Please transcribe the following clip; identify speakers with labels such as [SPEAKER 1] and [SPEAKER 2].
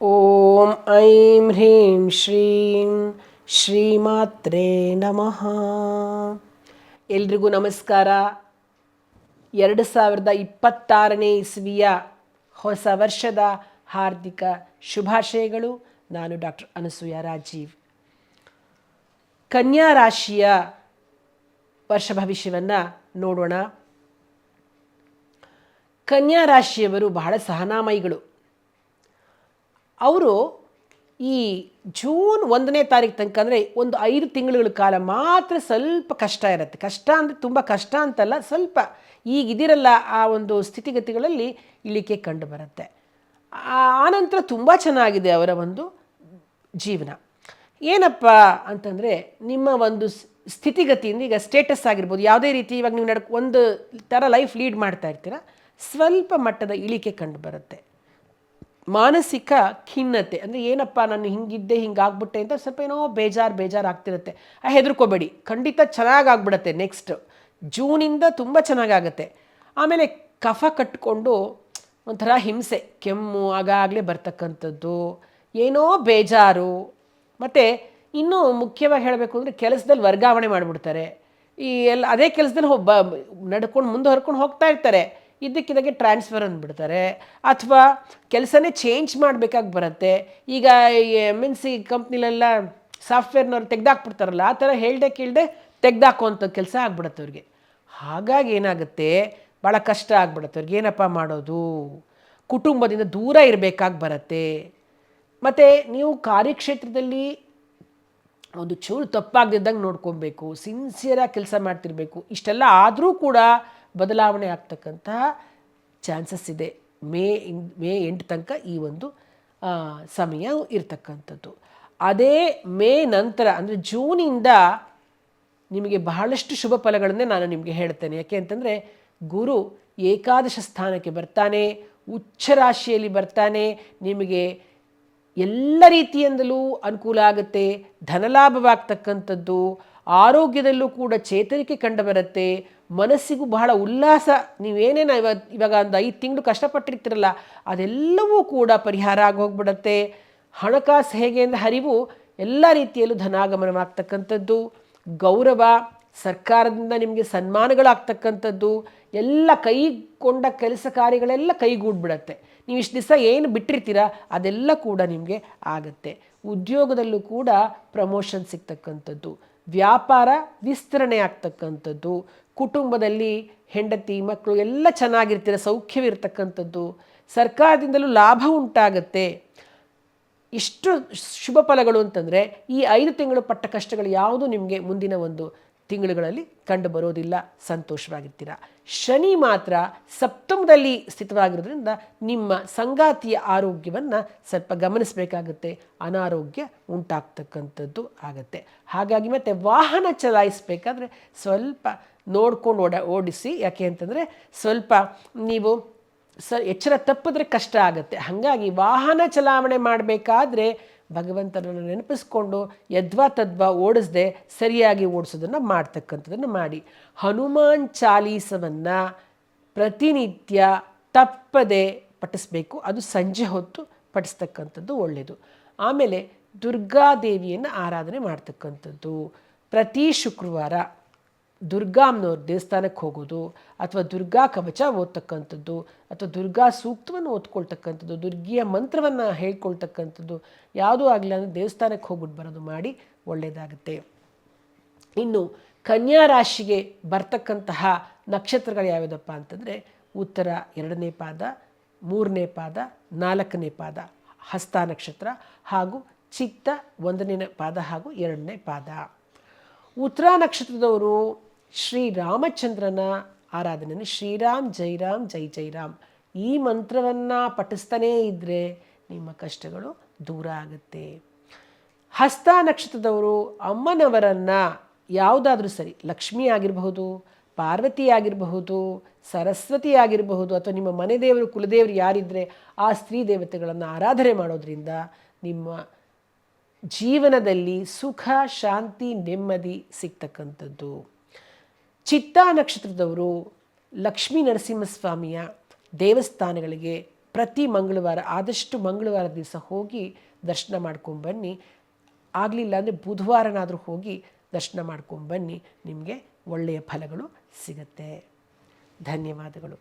[SPEAKER 1] ಓಂ ಐಂ ಹ್ರೀಂ ಶ್ರೀಂ ಶ್ರೀಮಾತ್ರೇ ನಮಃ. ಎಲ್ರಿಗೂ ನಮಸ್ಕಾರ. 2026ನೇ ಇಸ್ವಿಯ ಹೊಸ ವರ್ಷದ ಹಾರ್ದಿಕ ಶುಭಾಶಯಗಳು. ನಾನು ಡಾಕ್ಟರ್ ಅನಸೂಯ ರಾಜೀವ್. ಕನ್ಯಾ ರಾಶಿಯ ವರ್ಷ ಭವಿಷ್ಯವನ್ನು ನೋಡೋಣ. ಕನ್ಯಾ ರಾಶಿಯವರು ಬಹಳ ಸಹನಾಮಯಿಗಳು. ಅವರು ಈ ಜೂನ್ 1ನೇ ತಾರೀಕು ತನಕ ಅಂದರೆ ಒಂದು 5 ತಿಂಗಳುಗಳ ಕಾಲ ಮಾತ್ರ ಸ್ವಲ್ಪ ಕಷ್ಟ ಇರುತ್ತೆ. ಕಷ್ಟ ಅಂದರೆ ತುಂಬ ಕಷ್ಟ ಅಂತಲ್ಲ, ಸ್ವಲ್ಪ ಈಗಿದಿರಲ್ಲ ಆ ಒಂದು ಸ್ಥಿತಿಗತಿಗಳಲ್ಲಿ ಇಳಿಕೆ ಕಂಡು ಬರುತ್ತೆ. ಆನಂತರ ತುಂಬ ಚೆನ್ನಾಗಿದೆ ಅವರ ಒಂದು ಜೀವನ. ಏನಪ್ಪ ಅಂತಂದರೆ ನಿಮ್ಮ ಒಂದು ಸ್ಥಿತಿಗತಿಯಿಂದ ಈಗ ಸ್ಟೇಟಸ್ ಆಗಿರ್ಬೋದು, ಯಾವುದೇ ರೀತಿ ಇವಾಗ ನೀವು ಒಂದು ಥರ ಲೈಫ್ ಲೀಡ್ ಮಾಡ್ತಾ ಇರ್ತೀರ, ಸ್ವಲ್ಪ ಮಟ್ಟದ ಇಳಿಕೆ ಕಂಡು ಬರುತ್ತೆ. ಮಾನಸಿಕ ಖಿನ್ನತೆ ಅಂದರೆ ಏನಪ್ಪ ನಾನು ಹಿಂಗಿದ್ದೆ ಹಿಂಗಾಗ್ಬಿಟ್ಟೆ ಅಂತ ಸ್ವಲ್ಪ ಏನೋ ಬೇಜಾರು ಆಗ್ತಿರುತ್ತೆ. ಹೆದರ್ಕೋಬೇಡಿ, ಖಂಡಿತ ಚೆನ್ನಾಗಾಗ್ಬಿಡತ್ತೆ. ನೆಕ್ಸ್ಟ್ ಜೂನಿಂದ ತುಂಬ ಚೆನ್ನಾಗಾಗತ್ತೆ. ಆಮೇಲೆ ಕಫ ಕಟ್ಟಿಕೊಂಡು ಒಂಥರ ಹಿಂಸೆ, ಕೆಮ್ಮು ಆಗಾಗಲೇ ಬರ್ತಕ್ಕಂಥದ್ದು, ಏನೋ ಬೇಜಾರು. ಮತ್ತು ಇನ್ನೂ ಮುಖ್ಯವಾಗಿ ಹೇಳಬೇಕು ಅಂದರೆ ಕೆಲಸದಲ್ಲಿ ವರ್ಗಾವಣೆ ಮಾಡಿಬಿಡ್ತಾರೆ. ಈ ಅದೇ ಕೆಲಸದಲ್ಲಿ ನಡ್ಕೊಂಡು ಮುಂದೆ ಹೊರ್ಕೊಂಡು ಹೋಗ್ತಾ ಇರ್ತಾರೆ, ಇದ್ದಕ್ಕಿದ್ದಾಗೆ ಟ್ರಾನ್ಸ್ಫರ್ ಅಂದ್ಬಿಡ್ತಾರೆ, ಅಥವಾ ಕೆಲಸನೇ ಚೇಂಜ್ ಮಾಡಬೇಕಾಗಿ ಬರುತ್ತೆ. ಈಗ MNC ಕಂಪ್ನಿಲೆಲ್ಲ ಸಾಫ್ಟ್ವೇರ್ನವ್ರು ತೆಗ್ದಾಕ್ಬಿಡ್ತಾರಲ್ಲ, ಆ ಥರ ಹೇಳ್ದೆ ಕೇಳದೆ ತೆಗ್ದಾಕೋಂಥ ಕೆಲಸ ಆಗ್ಬಿಡುತ್ತೆ ಅವ್ರಿಗೆ. ಹಾಗಾಗಿ ಏನಾಗುತ್ತೆ, ಭಾಳ ಕಷ್ಟ ಆಗ್ಬಿಡುತ್ತೆ ಅವ್ರಿಗೆ. ಏನಪ್ಪ ಮಾಡೋದು, ಕುಟುಂಬದಿಂದ ದೂರ ಇರಬೇಕಾಗಿ ಬರುತ್ತೆ. ಮತ್ತು ನೀವು ಕಾರ್ಯಕ್ಷೇತ್ರದಲ್ಲಿ ಒಂದು ಚೂರು ತಪ್ಪಾಗದಿದ್ದಂಗೆ ನೋಡ್ಕೊಬೇಕು, ಸಿನ್ಸಿಯರಾಗಿ ಕೆಲಸ ಮಾಡ್ತಿರ್ಬೇಕು. ಇಷ್ಟೆಲ್ಲ ಆದರೂ ಕೂಡ ಬದಲಾವಣೆ ಆಗ್ತಕ್ಕಂತಹ ಚಾನ್ಸಸ್ ಇದೆ. ಮೇ 8 ತನಕ ಈ ಒಂದು ಸಮಯ ಇರ್ತಕ್ಕಂಥದ್ದು. ಅದೇ ಮೇ ನಂತರ ಅಂದರೆ ಜೂನಿಂದ ನಿಮಗೆ ಬಹಳಷ್ಟು ಶುಭ ಫಲಗಳನ್ನೇ ನಾನು ನಿಮಗೆ ಹೇಳ್ತೇನೆ. ಯಾಕೆ ಅಂತಂದರೆ ಗುರು ಏಕಾದಶ ಸ್ಥಾನಕ್ಕೆ ಬರ್ತಾನೆ, ಉಚ್ಚ ರಾಶಿಯಲ್ಲಿ ಬರ್ತಾನೆ. ನಿಮಗೆ ಎಲ್ಲ ರೀತಿಯಿಂದಲೂ ಅನುಕೂಲ ಆಗುತ್ತೆ, ಧನಲಾಭವಾಗ್ತಕ್ಕಂಥದ್ದು, ಆರೋಗ್ಯದಲ್ಲೂ ಕೂಡ ಚೇತರಿಕೆ ಕಂಡು ಬರುತ್ತೆ, ಮನಸ್ಸಿಗೂ ಬಹಳ ಉಲ್ಲಾಸ. ನೀವೇನೇನು ಇವಾಗ ಒಂದು 5 ತಿಂಗಳು ಕಷ್ಟಪಟ್ಟಿರ್ತೀರಲ್ಲ, ಅದೆಲ್ಲವೂ ಕೂಡ ಪರಿಹಾರ ಆಗಿ ಹೋಗ್ಬಿಡತ್ತೆ. ಹಣಕಾಸು ಹೇಗೆ ಅಂದರೆ ಹರಿವು ಎಲ್ಲ ರೀತಿಯಲ್ಲೂ ಧನಾಗಮನವಾಗ್ತಕ್ಕಂಥದ್ದು, ಗೌರವ, ಸರ್ಕಾರದಿಂದ ನಿಮಗೆ ಸನ್ಮಾನಗಳಾಗ್ತಕ್ಕಂಥದ್ದು, ಎಲ್ಲ ಕೈಗೊಂಡ ಕೆಲಸ ಕಾರ್ಯಗಳೆಲ್ಲ ಕೈಗೂಡ್ಬಿಡತ್ತೆ. ನೀವು ಇಷ್ಟು ದಿವಸ ಏನು ಬಿಟ್ಟಿರ್ತೀರ ಅದೆಲ್ಲ ಕೂಡ ನಿಮಗೆ ಆಗುತ್ತೆ. ಉದ್ಯೋಗದಲ್ಲೂ ಕೂಡ ಪ್ರಮೋಷನ್ ಸಿಗ್ತಕ್ಕಂಥದ್ದು, ವ್ಯಾಪಾರ ವಿಸ್ತರಣೆ ಆಗ್ತಕ್ಕಂಥದ್ದು, ಕುಟುಂಬದಲ್ಲಿ ಹೆಂಡತಿ ಮಕ್ಕಳು ಎಲ್ಲ ಚೆನ್ನಾಗಿರ್ತೀರ, ಸೌಖ್ಯವಿರ್ತಕ್ಕಂಥದ್ದು, ಸರ್ಕಾರದಿಂದಲೂ ಲಾಭ ಉಂಟಾಗತ್ತೆ. ಇಷ್ಟು ಶುಭ ಫಲಗಳು ಅಂತಂದರೆ ಈ 5 ತಿಂಗಳು ಪಟ್ಟ ಕಷ್ಟಗಳು ಯಾವುದೂ ನಿಮಗೆ ಮುಂದಿನ ಒಂದು ತಿಂಗಳುಗಳಲ್ಲಿ ಕಂಡು ಬರೋದಿಲ್ಲ, ಸಂತೋಷವಾಗಿರ್ತೀರ. ಶನಿ ಮಾತ್ರ ಸಪ್ತಮದಲ್ಲಿ ಸ್ಥಿತವಾಗಿರೋದ್ರಿಂದ ನಿಮ್ಮ ಸಂಗಾತಿಯ ಆರೋಗ್ಯವನ್ನು ಸ್ವಲ್ಪ ಗಮನಿಸಬೇಕಾಗುತ್ತೆ, ಅನಾರೋಗ್ಯ ಉಂಟಾಗ್ತಕ್ಕಂಥದ್ದು ಆಗುತ್ತೆ. ಹಾಗಾಗಿ ಮತ್ತು ವಾಹನ ಚಲಾಯಿಸಬೇಕಾದ್ರೆ ಸ್ವಲ್ಪ ನೋಡ್ಕೊಂಡು ಓಡಿಸಿ. ಯಾಕೆ ಅಂತಂದರೆ ಸ್ವಲ್ಪ ನೀವು ಎಚ್ಚರ ತಪ್ಪಿದ್ರೆ ಕಷ್ಟ ಆಗುತ್ತೆ. ಹಾಗಾಗಿ ವಾಹನ ಚಲಾವಣೆ ಮಾಡಬೇಕಾದ್ರೆ ಭಗವಂತನನ್ನು ನೆನಪಿಸ್ಕೊಂಡು ಯದ್ವಾ ತದ್ವಾ ಓಡಿಸದೆ ಸರಿಯಾಗಿ ಓಡಿಸೋದನ್ನು ಮಾಡ್ತಕ್ಕಂಥದ್ದನ್ನು ಮಾಡಿ. ಹನುಮಾನ್ ಚಾಲೀಸವನ್ನು ಪ್ರತಿನಿತ್ಯ ತಪ್ಪದೆ ಪಠಿಸಬೇಕು. ಅದು ಸಂಜೆ ಹೊತ್ತು ಪಠಿಸ್ತಕ್ಕಂಥದ್ದು ಒಳ್ಳೆಯದು. ಆಮೇಲೆ ದುರ್ಗಾದೇವಿಯನ್ನು ಆರಾಧನೆ ಮಾಡ್ತಕ್ಕಂಥದ್ದು. ಪ್ರತಿ ಶುಕ್ರವಾರ ದುರ್ಗಾಮ್ಮನವ್ರ ದೇವಸ್ಥಾನಕ್ಕೆ ಹೋಗೋದು, ಅಥವಾ ದುರ್ಗಾ ಕವಚ ಓದ್ತಕ್ಕಂಥದ್ದು, ಅಥವಾ ದುರ್ಗಾ ಸೂಕ್ತವನ್ನು ಓದ್ಕೊಳ್ತಕ್ಕಂಥದ್ದು, ದುರ್ಗಿಯ ಮಂತ್ರವನ್ನು ಹೇಳ್ಕೊಳ್ತಕ್ಕಂಥದ್ದು, ಯಾವುದೂ ಆಗಲಿ ಅಂದರೆ ದೇವಸ್ಥಾನಕ್ಕೆ ಹೋಗ್ಬಿಟ್ಟು ಬರೋದು ಮಾಡಿ ಒಳ್ಳೆಯದಾಗುತ್ತೆ. ಇನ್ನು ಕನ್ಯಾ ರಾಶಿಗೆ ಬರ್ತಕ್ಕಂತಹ ನಕ್ಷತ್ರಗಳು ಯಾವುದಪ್ಪ ಅಂತಂದರೆ ಉತ್ತರ 2ನೇ ಪಾದ, 3ನೇ ಪಾದ, 4ನೇ ಪಾದ ಹಸ್ತ ನಕ್ಷತ್ರ, ಹಾಗೂ ಚಿತ್ತ 1ನೇ ಪಾದ ಹಾಗೂ 2ನೇ ಪಾದ. ಉತ್ತರ ನಕ್ಷತ್ರದವರು ಶ್ರೀರಾಮಚಂದ್ರನ ಆರಾಧನೆಯನ್ನು ಶ್ರೀರಾಮ್ ಜೈ ರಾಮ್ ಜೈ ಜೈ ರಾಮ್ ಈ ಮಂತ್ರವನ್ನು ಪಠಿಸ್ತಾನೇ ಇದ್ದರೆ ನಿಮ್ಮ ಕಷ್ಟಗಳು ದೂರ ಆಗುತ್ತೆ. ಹಸ್ತ ನಕ್ಷತ್ರದವರು ಅಮ್ಮನವರನ್ನು ಯಾವುದಾದ್ರೂ ಸರಿ, ಲಕ್ಷ್ಮೀ ಆಗಿರಬಹುದು, ಪಾರ್ವತಿ ಆಗಿರಬಹುದು, ಸರಸ್ವತಿ ಆಗಿರಬಹುದು, ಅಥವಾ ನಿಮ್ಮ ಮನೆ ದೇವರು ಕುಲದೇವರು ಯಾರಿದ್ದರೆ ಆ ಸ್ತ್ರೀ ದೇವತೆಗಳನ್ನು ಆರಾಧನೆ ಮಾಡೋದ್ರಿಂದ ನಿಮ್ಮ ಜೀವನದಲ್ಲಿ ಸುಖ, ಶಾಂತಿ, ನೆಮ್ಮದಿ ಸಿಗ್ತಕ್ಕಂಥದ್ದು. ಚಿತ್ತಾ ನಕ್ಷತ್ರದವರು ಲಕ್ಷ್ಮೀ ನರಸಿಂಹಸ್ವಾಮಿಯ ದೇವಸ್ಥಾನಗಳಿಗೆ ಪ್ರತಿ ಮಂಗಳವಾರ ಆದಷ್ಟು ಮಂಗಳವಾರ ದಿವಸ ಹೋಗಿ ದರ್ಶನ ಮಾಡ್ಕೊಂಬನ್ನಿ. ಆಗಲಿಲ್ಲ ಅಂದರೆ ಬುಧವಾರನಾದರೂ ಹೋಗಿ ದರ್ಶನ ಮಾಡ್ಕೊಂಬನ್ನಿ, ನಿಮಗೆ ಒಳ್ಳೆಯ ಫಲಗಳು ಸಿಗುತ್ತೆ. ಧನ್ಯವಾದಗಳು.